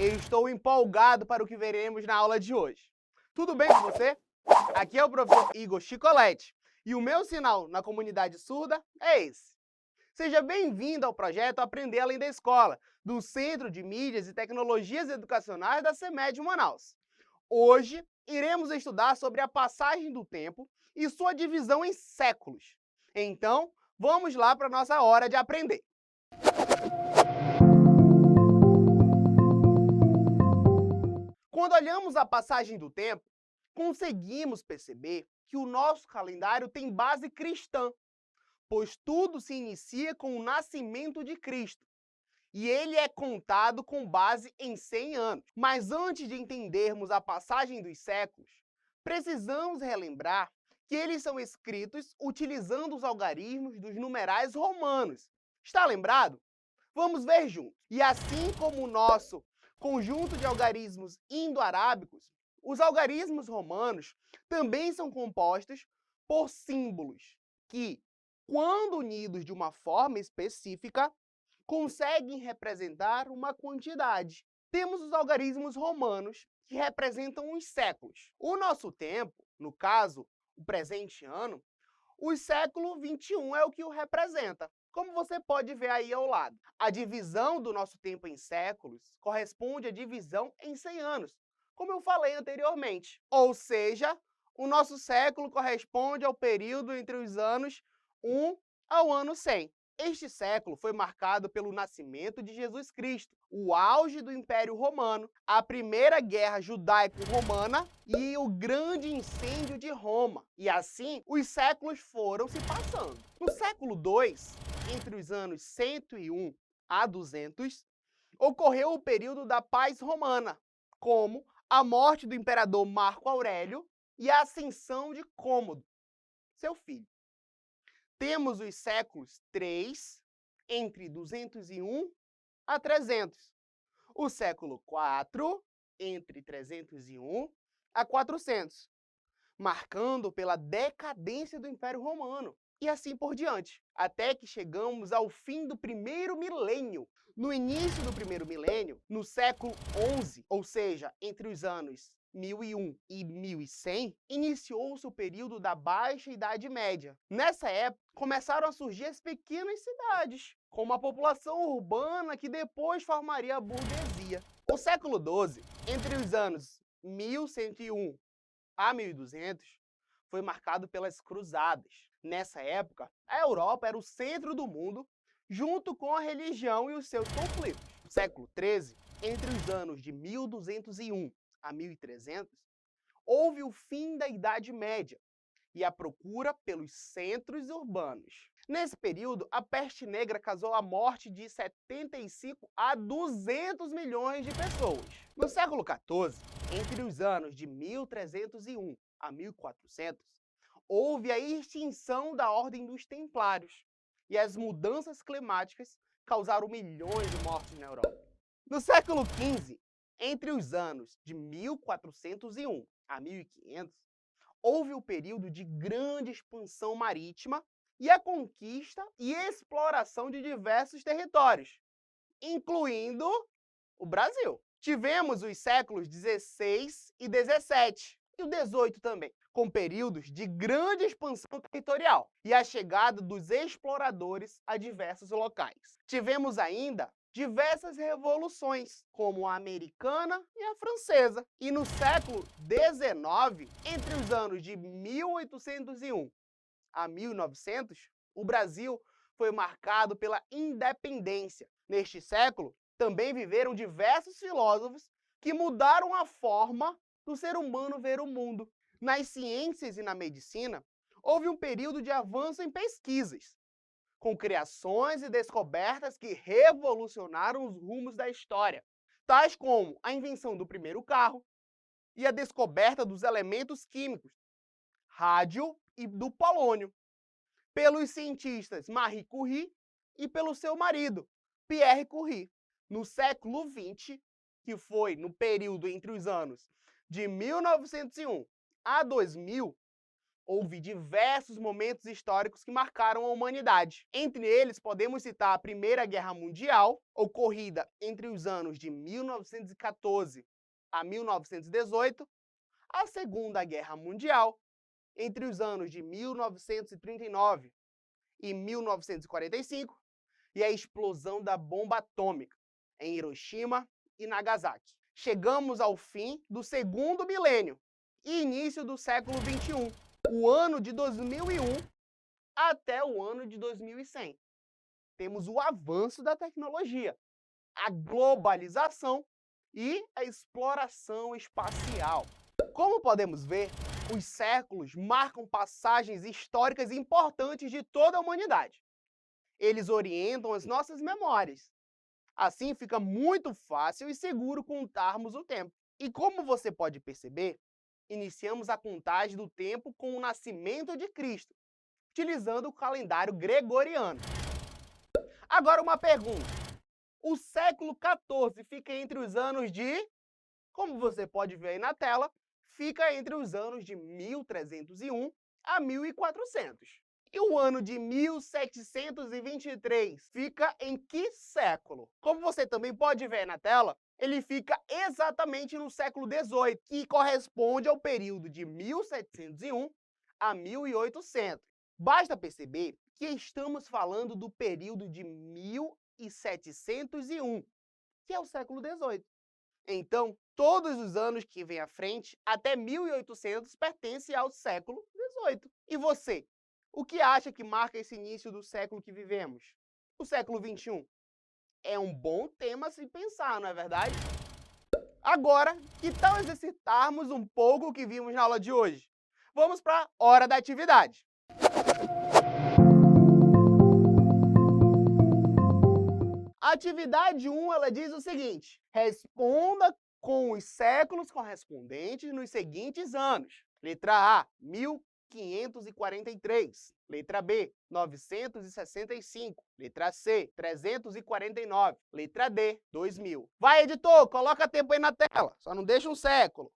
Eu estou empolgado para o que veremos na aula de hoje. Tudo bem com você? Aqui é o professor Igor Chicoletti e o meu sinal na comunidade surda é esse. Seja bem-vindo ao projeto Aprender Além da Escola, do Centro de Mídias e Tecnologias Educacionais da CEMED Manaus. Hoje, iremos estudar sobre a passagem do tempo e sua divisão em séculos. Então, vamos lá para a nossa hora de aprender. Quando olhamos a passagem do tempo, conseguimos perceber que o nosso calendário tem base cristã, pois tudo se inicia com o nascimento de Cristo, e ele é contado com base em 100 anos. Mas antes de entendermos a passagem dos séculos, precisamos relembrar que eles são escritos utilizando os algarismos dos numerais romanos. Está lembrado? Vamos ver juntos. E assim como o nosso conjunto de algarismos indo-arábicos, os algarismos romanos também são compostos por símbolos que, quando unidos de uma forma específica, conseguem representar uma quantidade. Temos os algarismos romanos, que representam os séculos. O nosso tempo, no caso, o presente ano, o século 21 é o que o representa. Como você pode ver aí ao lado, a divisão do nosso tempo em séculos corresponde à divisão em 100 anos, como eu falei anteriormente. Ou seja, o nosso século corresponde ao período entre os anos 1 ao ano 100. Este século foi marcado pelo nascimento de Jesus Cristo, o auge do Império Romano, a Primeira Guerra Judaico-Romana e o grande incêndio de Roma. E assim, os séculos foram se passando. No século II, entre os anos 101 a 200, ocorreu o período da paz romana, como a morte do imperador Marco Aurélio e a ascensão de Cômodo, seu filho. Temos os séculos III, entre 201 a 300. O século IV, entre 301 a 400, marcando pela decadência do Império Romano. E assim por diante, até que chegamos ao fim do primeiro milênio. No início do primeiro milênio, no século XI, ou seja, entre os anos 1001 e 1100, iniciou-se o período da Baixa Idade Média. Nessa época, começaram a surgir as pequenas cidades, com uma população urbana que depois formaria a burguesia. O século XII, entre os anos 1101 a 1200, foi marcado pelas cruzadas. Nessa época, a Europa era o centro do mundo, junto com a religião e os seus conflitos. No século XIII, entre os anos de 1201 a 1300, houve o fim da Idade Média e a procura pelos centros urbanos. Nesse período, a peste negra causou a morte de 75 a 200 milhões de pessoas. No século XIV, entre os anos de 1301 a 1400, houve a extinção da Ordem dos Templários e as mudanças climáticas causaram milhões de mortes na Europa. No século XV, entre os anos de 1401 a 1500, houve o período de grande expansão marítima e a conquista e exploração de diversos territórios, incluindo o Brasil. Tivemos os séculos XVI e XVII, e o XVIII também, com períodos de grande expansão territorial e a chegada dos exploradores a diversos locais. Tivemos ainda diversas revoluções, como a americana e a francesa. E no século XIX, entre os anos de 1801 a 1900, o Brasil foi marcado pela independência. Neste século, também viveram diversos filósofos que mudaram a forma do ser humano ver o mundo. Nas ciências e na medicina, houve um período de avanço em pesquisas, com criações e descobertas que revolucionaram os rumos da história, tais como a invenção do primeiro carro e a descoberta dos elementos químicos, rádio e do polônio, pelos cientistas Marie Curie e pelo seu marido, Pierre Curie. No século XX, que foi no período entre os anos de 1901 a 2000, houve diversos momentos históricos que marcaram a humanidade. Entre eles, podemos citar a Primeira Guerra Mundial, ocorrida entre os anos de 1914 a 1918, a Segunda Guerra Mundial, entre os anos de 1939 e 1945, e a explosão da bomba atômica em Hiroshima e Nagasaki. Chegamos ao fim do segundo milênio e início do século XXI, o ano de 2001 até o ano de 2100. Temos o avanço da tecnologia, a globalização e a exploração espacial. Como podemos ver, os séculos marcam passagens históricas importantes de toda a humanidade. Eles orientam as nossas memórias. Assim fica muito fácil e seguro contarmos o tempo. E como você pode perceber, iniciamos a contagem do tempo com o nascimento de Cristo, utilizando o calendário gregoriano. Agora uma pergunta. O século XIV fica entre os anos de... Como você pode ver aí na tela, fica entre os anos de 1301 a 1400. E o ano de 1723 fica em que século? Como você também pode ver na tela, ele fica exatamente no século XVIII, que corresponde ao período de 1701 a 1800. Basta perceber que estamos falando do período de 1701, que é o século XVIII. Então, todos os anos que vêm à frente, até 1800, pertencem ao século XVIII. E você? O que acha que marca esse início do século que vivemos? O século XXI? É um bom tema a se pensar, não é verdade? Agora, que tal exercitarmos um pouco o que vimos na aula de hoje? Vamos para a hora da atividade. A atividade 1, ela diz o seguinte: responda com os séculos correspondentes nos seguintes anos. Letra A, 1543. Letra B, 965. Letra C, 349. Letra D, 2000. Vai, editor, coloca tempo aí na tela, só não deixa um século.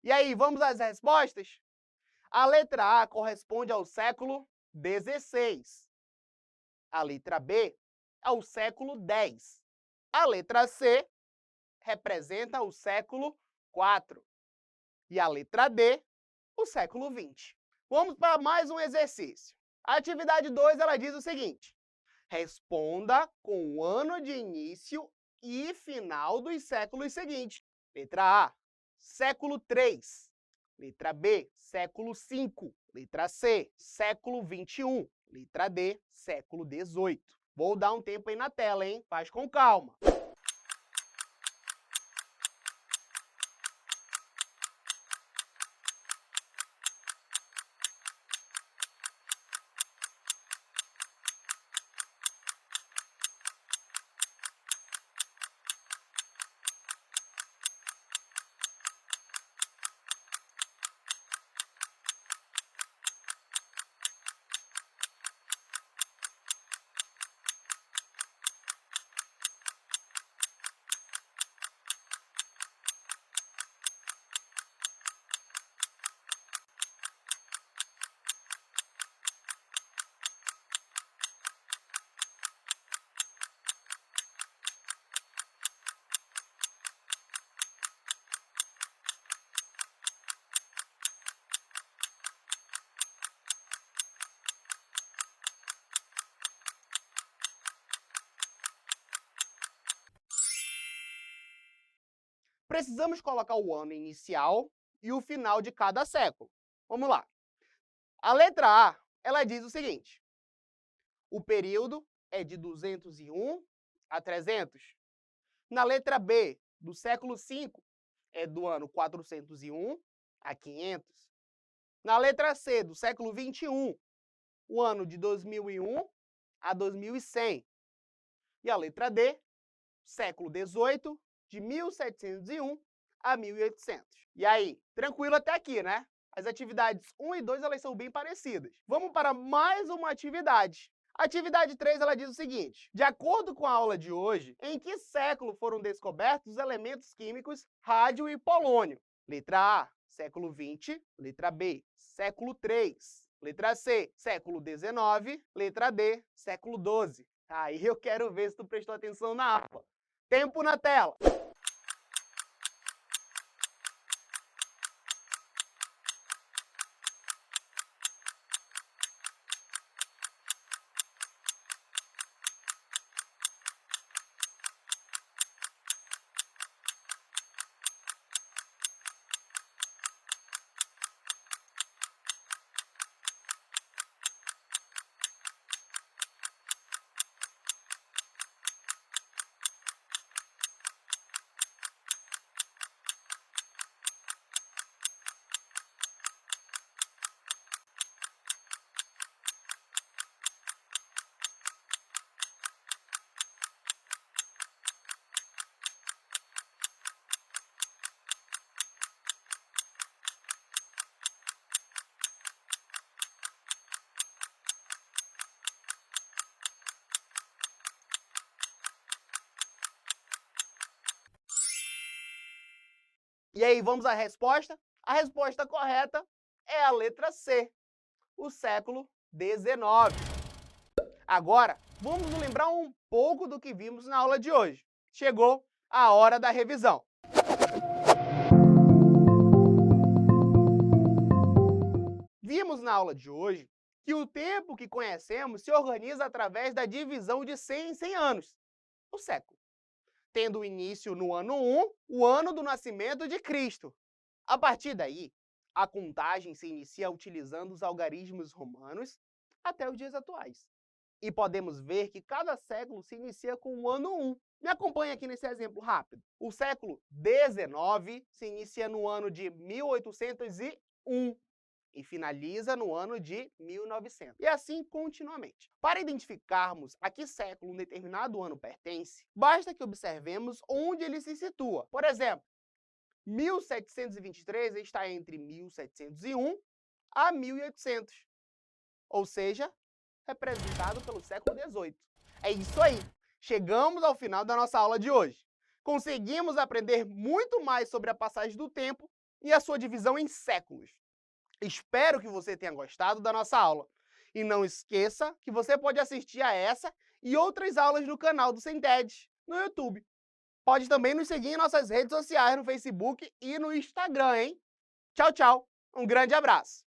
E aí, vamos às respostas? A letra A corresponde ao século XVI. A letra B ao século X. A letra C representa o século IV. E a letra D, o século XX. Vamos para mais um exercício. A atividade 2, ela diz o seguinte: responda com o ano de início e final dos séculos seguintes. Letra A, século III. Letra B, século V. Letra C, século XXI. Letra D, século XVIII. Vou dar um tempo aí na tela, hein? Faz com calma. precisamos colocar o ano inicial e o final de cada século. Vamos lá. A letra A, ela diz o seguinte: o período é de 201 a 300. Na letra B, do século V, é do ano 401 a 500. Na letra C, do século XXI, o ano de 2001 a 2100. E a letra D, século XVIII, de 1701 a 1800. E aí, tranquilo até aqui, né? As atividades 1 e 2 elas são bem parecidas. Vamos para mais uma atividade. A atividade 3 ela diz o seguinte: de acordo com a aula de hoje, em que século foram descobertos os elementos químicos rádio e polônio? Letra A, século XX. Letra B, século III. Letra C, século XIX. Letra D, século XII. Aí eu quero ver se tu prestou atenção na aula. Tempo na tela. E aí, vamos à resposta? A resposta correta é a letra C, o século XIX. Agora, vamos nos lembrar um pouco do que vimos na aula de hoje. Chegou a hora da revisão. Vimos na aula de hoje que o tempo que conhecemos se organiza através da divisão de 100 em 100 anos, o século, tendo início no ano 1, o ano do nascimento de Cristo. A partir daí, a contagem se inicia utilizando os algarismos romanos até os dias atuais. E podemos ver que cada século se inicia com o ano 1. Me acompanhe aqui nesse exemplo rápido. O século XIX se inicia no ano de 1801 e finaliza no ano de 1900. E assim continuamente. Para identificarmos a que século um determinado ano pertence, basta que observemos onde ele se situa. Por exemplo, 1723 está entre 1701 a 1800, ou seja, representado pelo século XVIII. É isso aí! Chegamos ao final da nossa aula de hoje. Conseguimos aprender muito mais sobre a passagem do tempo e a sua divisão em séculos. Espero que você tenha gostado da nossa aula. E não esqueça que você pode assistir a essa e outras aulas no canal do Cented, no YouTube. Pode também nos seguir em nossas redes sociais, no Facebook e no Instagram, hein? Tchau, tchau! Um grande abraço!